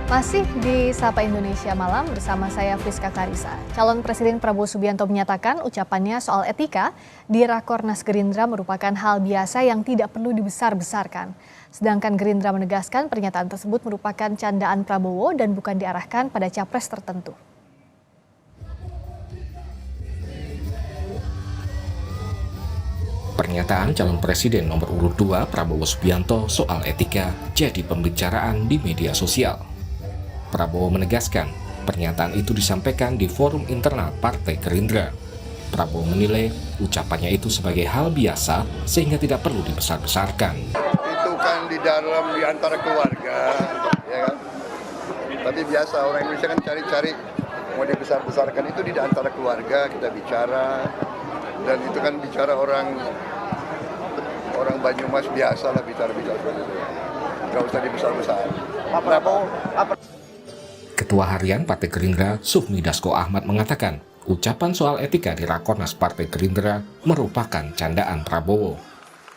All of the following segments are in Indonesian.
Masih di Sapa Indonesia Malam bersama saya Friska Karisa. Calon Presiden Prabowo Subianto menyatakan ucapannya soal etika di Rakornas Gerindra merupakan hal biasa yang tidak perlu dibesar-besarkan. Sedangkan Gerindra menegaskan pernyataan tersebut merupakan candaan Prabowo dan bukan diarahkan pada capres tertentu. Pernyataan calon presiden nomor urut 2 Prabowo Subianto soal etika jadi pembicaraan di media sosial. Prabowo menegaskan, pernyataan itu disampaikan di forum internal Partai Gerindra. Prabowo menilai ucapannya itu sebagai hal biasa sehingga tidak perlu dibesar-besarkan. Itu kan di antara keluarga, ya kan? Tapi biasa orang Indonesia kan cari-cari mau dibesar-besarkan itu di antara keluarga kita bicara, dan itu kan bicara orang Banyumas biasa lah bicara-bicara seperti itu. Nggak usah dibesar-besar. Ketua Harian Partai Gerindra, Sufmi Dasko Ahmad mengatakan, ucapan soal etika di Rakornas Partai Gerindra merupakan candaan Prabowo.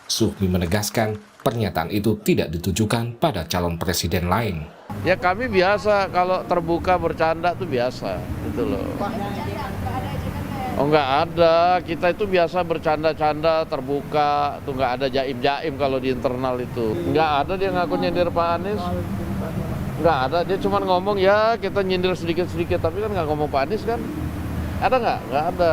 Sufmi menegaskan, pernyataan itu tidak ditujukan pada calon presiden lain. Ya kami biasa kalau terbuka bercanda tuh biasa, gitu loh. Oh nggak ada, kita itu biasa bercanda-canda terbuka, tuh nggak ada jaim-jaim kalau di internal itu. Nggak ada dia ngaku nyindir Pak Anies. Nggak ada, dia cuma ngomong ya kita nyindir sedikit-sedikit, tapi kan nggak ngomong Pak Anies kan. Ada nggak? Nggak ada.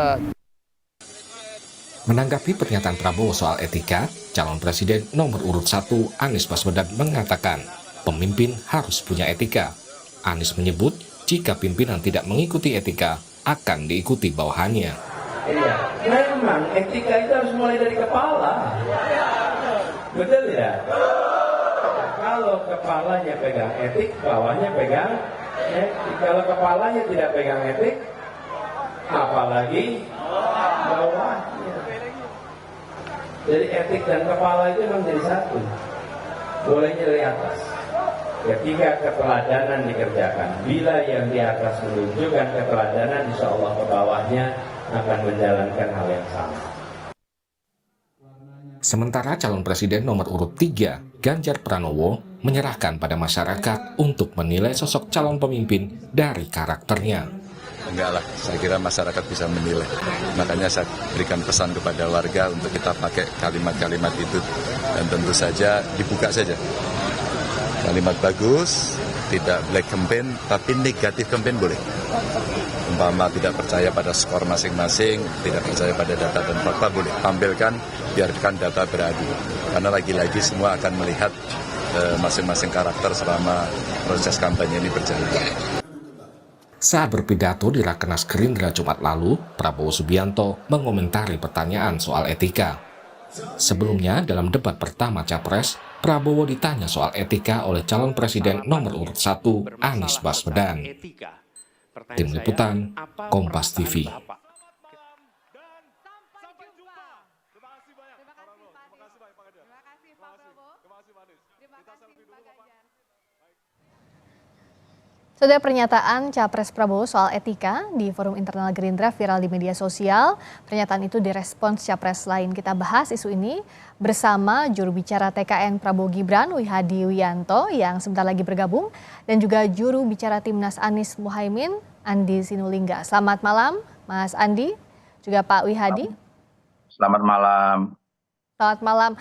Menanggapi pernyataan Prabowo soal etika, calon presiden nomor urut 1 Anies Baswedan mengatakan, pemimpin harus punya etika. Anies menyebut, jika pimpinan tidak mengikuti etika, akan diikuti bawahannya. Iya, memang etika itu harus mulai dari kepala. Betul ya? Kalau kepalanya pegang etik, bawahnya pegang etik. Kalau kepalanya tidak pegang etik, apalagi bawahnya. Jadi etik dan kepala itu memang jadi satu. Bolehnya dari atas. Ketika keteladanan dikerjakan, bila yang di atas menunjukkan keteladanan, insya Allah ke bawahnya akan menjalankan hal yang sama. Sementara calon presiden nomor urut 3, Ganjar Pranowo, menyerahkan pada masyarakat untuk menilai sosok calon pemimpin dari karakternya. Enggak lah, saya kira masyarakat bisa menilai. Makanya saya berikan pesan kepada warga untuk kita pakai kalimat-kalimat itu. Dan tentu saja dibuka saja. Kalimat bagus, tidak black campaign, tapi negatif campaign boleh. Umpama tidak percaya pada skor masing-masing, tidak percaya pada data dan fakta, boleh. Tampilkan, biarkan data beradu. Karena lagi-lagi semua akan melihat masing-masing karakter selama proses kampanye ini berjalan. Saat berpidato di Rakernas Gerindra Jumat lalu, Prabowo Subianto mengomentari pertanyaan soal etika. Sebelumnya, dalam debat pertama Capres, Prabowo ditanya soal etika oleh calon presiden nomor urut 1, Anies Baswedan. Tim Liputan, Kompas TV. Sudah pernyataan Capres Prabowo soal etika di forum internal Gerindra viral di media sosial. Pernyataan itu direspons Capres lain. Kita bahas isu ini bersama juru bicara TKN Prabowo Gibran, Wihadi Wianto, yang sebentar lagi bergabung, dan juga juru bicara Timnas Anies Muhaimin, Andi Sinulinga. Selamat malam, Mas Andi, juga Pak Wihadi. Selamat malam. Selamat malam,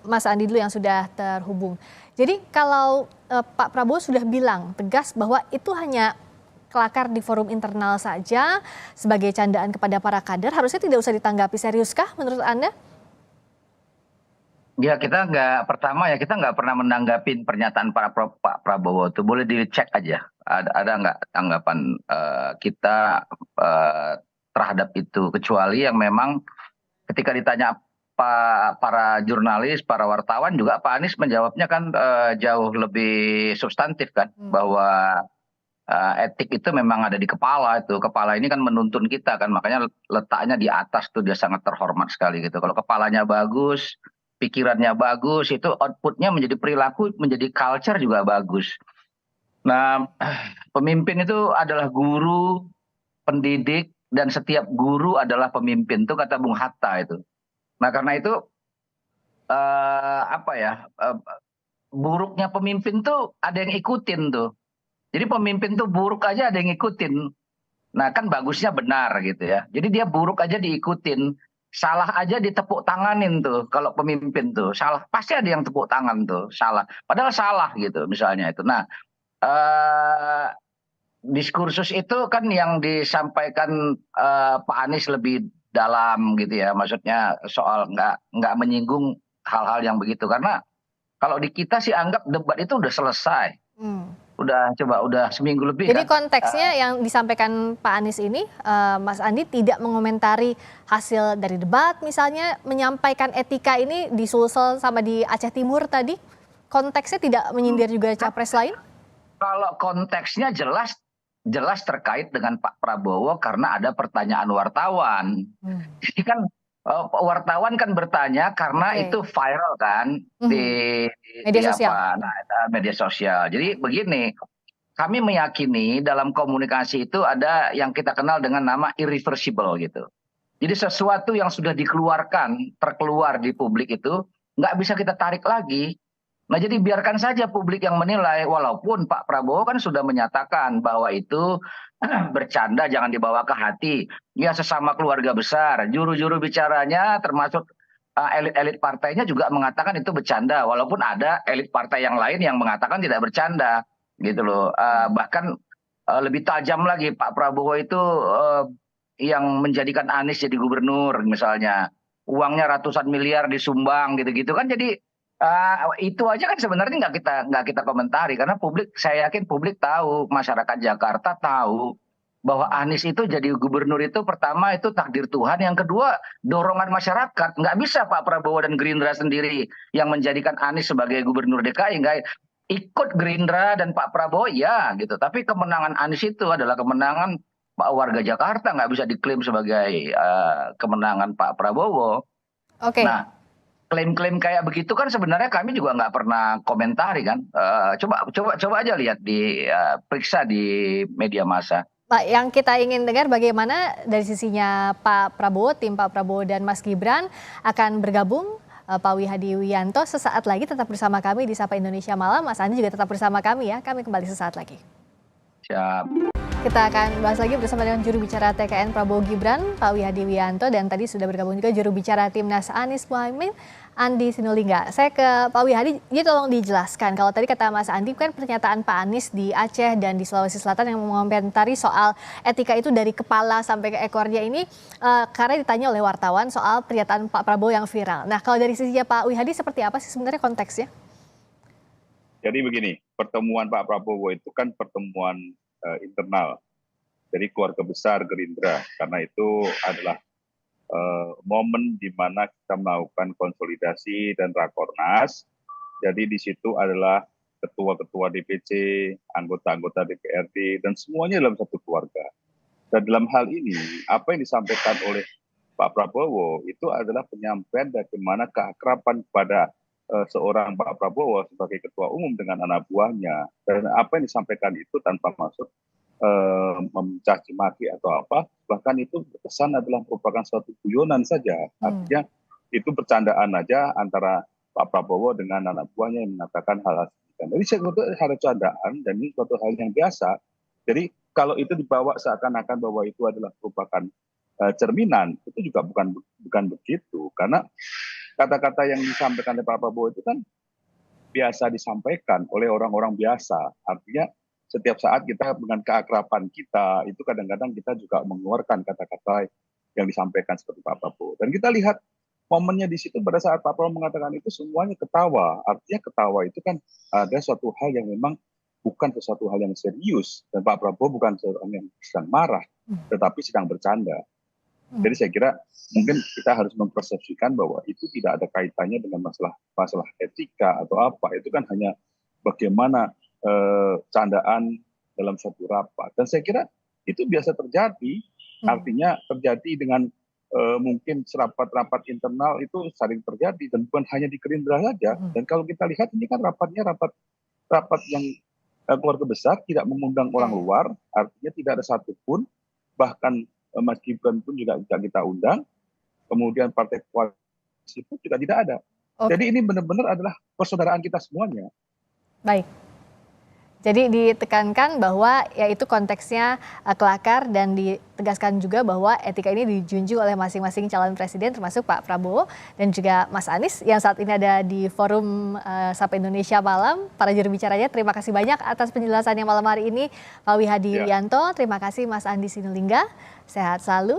Mas Andi dulu yang sudah terhubung. Jadi kalau Pak Prabowo sudah bilang tegas bahwa itu hanya kelakar di forum internal saja sebagai candaan kepada para kader, harusnya tidak usah ditanggapi, seriuskah menurut Anda? Ya kita nggak pernah menanggapi pernyataan Pak Prabowo itu. Boleh dicek aja. Ada nggak tanggapan kita terhadap itu, kecuali yang memang ketika ditanya para jurnalis, para wartawan juga Pak Anies menjawabnya kan jauh lebih substantif kan, bahwa etik itu memang ada di kepala itu. Kepala ini kan menuntun kita kan, makanya letaknya di atas tuh dia sangat terhormat sekali gitu. Kalau kepalanya bagus, pikirannya bagus, itu outputnya menjadi perilaku, menjadi culture juga bagus. Nah, pemimpin itu adalah guru, pendidik, dan setiap guru adalah pemimpin, itu kata Bung Hatta itu. Nah karena itu buruknya pemimpin tuh ada yang ikutin tuh. Jadi pemimpin tuh buruk aja ada yang ngikutin. Nah kan bagusnya benar gitu ya. Jadi dia buruk aja diikutin. Salah aja ditepuk tanganin tuh kalau pemimpin tuh. Salah pasti ada yang tepuk tangan tuh. Salah. Padahal salah gitu misalnya itu. Nah eh, diskursus itu kan yang disampaikan Pak Anies lebih dalam gitu ya. Maksudnya soal nggak menyinggung hal-hal yang begitu. Karena kalau di kita sih anggap debat itu udah selesai. Hmm. Udah seminggu lebih Jadi kan. konteksnya yang disampaikan Pak Anies ini, Mas Andi tidak mengomentari hasil dari debat, misalnya menyampaikan etika ini di Sulsel sama di Aceh Timur tadi, konteksnya tidak menyindir juga capres lain? Kalau konteksnya jelas terkait dengan Pak Prabowo karena ada pertanyaan wartawan. Jadi kan wartawan kan bertanya karena Oke. itu viral kan di Media sosial. media sosial. Jadi begini, kami meyakini dalam komunikasi itu ada yang kita kenal dengan nama irreversible gitu. Jadi sesuatu yang sudah terkeluar di publik itu nggak bisa kita tarik lagi. Nah jadi biarkan saja publik yang menilai, walaupun Pak Prabowo kan sudah menyatakan bahwa itu bercanda jangan dibawa ke hati. Ya sesama keluarga besar, juru-juru bicaranya termasuk elit-elit partainya juga mengatakan itu bercanda, walaupun ada elit partai yang lain yang mengatakan tidak bercanda, gitu loh. Bahkan lebih tajam lagi Pak Prabowo itu yang menjadikan Anies jadi gubernur misalnya, uangnya ratusan miliar disumbang gitu-gitu kan jadi. Itu aja kan sebenarnya nggak kita komentari karena saya yakin publik tahu, masyarakat Jakarta tahu bahwa Anies itu jadi gubernur itu pertama itu takdir Tuhan, yang kedua dorongan masyarakat. Nggak bisa Pak Prabowo dan Gerindra sendiri yang menjadikan Anies sebagai gubernur DKI, nggak ikut Gerindra dan Pak Prabowo ya gitu. Tapi kemenangan Anies itu adalah kemenangan warga Jakarta, nggak bisa diklaim sebagai kemenangan Pak Prabowo. Oke. Nah klaim-klaim kayak begitu kan sebenarnya kami juga nggak pernah komentari kan. Coba aja lihat periksa di media massa. Pak, yang kita ingin dengar bagaimana dari sisinya Pak Prabowo, tim Pak Prabowo dan Mas Gibran akan bergabung. Pak Wihadi Wianto sesaat lagi tetap bersama kami di Sapa Indonesia Malam. Mas Andi juga tetap bersama kami ya. Kami kembali sesaat lagi. Siap. Kita akan bahas lagi bersama dengan juru bicara TKN Prabowo Gibran, Pak Wihadi Wianto, dan tadi sudah bergabung juga juru bicara Timnas Anies Mohaimin, Andi Sinulinga. Saya ke Pak Wihadi, jadi tolong dijelaskan. Kalau tadi kata Mas Andi kan pernyataan Pak Anies di Aceh dan di Sulawesi Selatan yang mengomentari soal etika itu dari kepala sampai ke ekornya ini, karena ditanya oleh wartawan soal pernyataan Pak Prabowo yang viral. Nah kalau dari sisinya Pak Wihadi seperti apa sih sebenarnya konteksnya? Jadi begini, pertemuan Pak Prabowo itu kan pertemuan internal dari keluarga besar Gerindra, karena itu adalah momen di mana kita melakukan konsolidasi dan rakornas. Jadi di situ adalah ketua-ketua DPC, anggota-anggota DPRD, dan semuanya dalam satu keluarga. Dan dalam hal ini, apa yang disampaikan oleh Pak Prabowo itu adalah penyampaian bagaimana keakraban kepada seorang Pak Prabowo sebagai ketua umum dengan anak buahnya, dan apa yang disampaikan itu tanpa masuk mencaci maki atau apa, bahkan itu kesan adalah merupakan suatu guyonan saja, artinya itu bercandaan aja antara Pak Prabowo dengan anak buahnya yang mengatakan hal-hal seperti. Jadi saya kira ada candaan dan ini suatu hal yang biasa. Jadi kalau itu dibawa seakan-akan bahwa itu adalah merupakan cerminan, itu juga bukan begitu, karena kata-kata yang disampaikan oleh Pak Prabowo itu kan biasa disampaikan oleh orang-orang biasa. Artinya setiap saat kita dengan keakraban kita, itu kadang-kadang kita juga mengeluarkan kata-kata yang disampaikan seperti Pak Prabowo. Dan kita lihat momennya di situ pada saat Pak Prabowo mengatakan itu semuanya ketawa. Artinya ketawa itu kan ada suatu hal yang memang bukan sesuatu hal yang serius. Dan Pak Prabowo bukan seorang yang sedang marah, tetapi sedang bercanda. Jadi saya kira mungkin kita harus mempersepsikan bahwa itu tidak ada kaitannya dengan masalah etika atau apa. Itu kan hanya bagaimana candaan dalam satu rapat. Dan saya kira itu biasa terjadi. Artinya terjadi dengan mungkin rapat-rapat internal itu sering terjadi dan bukan hanya di Gerindra saja. Dan kalau kita lihat ini kan rapatnya rapat yang keluarga besar, tidak mengundang orang luar, artinya tidak ada satupun, bahkan Mas Gibran pun juga tidak kita undang, kemudian partai koalisi pun juga tidak ada. Jadi ini benar-benar adalah persaudaraan kita semuanya. Baik. Jadi ditekankan bahwa ya itu konteksnya kelakar dan ditegaskan juga bahwa etika ini dijunjung oleh masing-masing calon presiden termasuk Pak Prabowo dan juga Mas Anies yang saat ini ada di forum Sapa Indonesia Malam. Para juru bicaranya, terima kasih banyak atas penjelasannya malam hari ini Pak Wihadi Wirianto, terima kasih Mas Andi Sinulinga, sehat selalu.